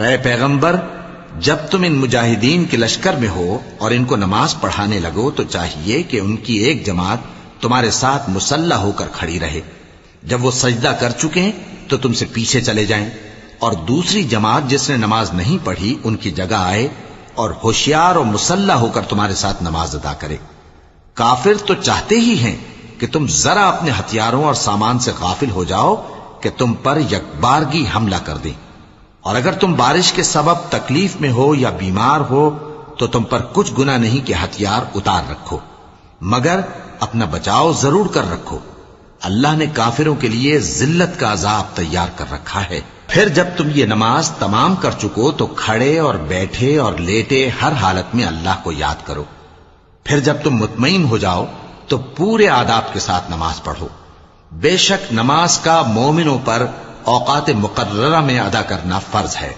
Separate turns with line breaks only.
اے پیغمبر، جب تم ان مجاہدین کے لشکر میں ہو اور ان کو نماز پڑھانے لگو تو چاہیے کہ ان کی ایک جماعت تمہارے ساتھ مسلح ہو کر کھڑی رہے، جب وہ سجدہ کر چکے تو تم سے پیچھے چلے جائیں، اور دوسری جماعت جس نے نماز نہیں پڑھی ان کی جگہ آئے اور ہوشیار اور مسلح ہو کر تمہارے ساتھ نماز ادا کرے۔ کافر تو چاہتے ہی ہیں کہ تم ذرا اپنے ہتھیاروں اور سامان سے غافل ہو جاؤ کہ تم پر یکبارگی حملہ کر دیں، اور اگر تم بارش کے سبب تکلیف میں ہو یا بیمار ہو تو تم پر کچھ گناہ نہیں کہ ہتھیار اتار رکھو، مگر اپنا بچاؤ ضرور کر رکھو۔ اللہ نے کافروں کے لیے ذلت کا عذاب تیار کر رکھا ہے۔ پھر جب تم یہ نماز تمام کر چکو تو کھڑے اور بیٹھے اور لیٹے ہر حالت میں اللہ کو یاد کرو۔ پھر جب تم مطمئن ہو جاؤ تو پورے آداب کے ساتھ نماز پڑھو۔ بے شک نماز کا مومنوں پر اوقات مقررہ میں ادا کرنا فرض ہے۔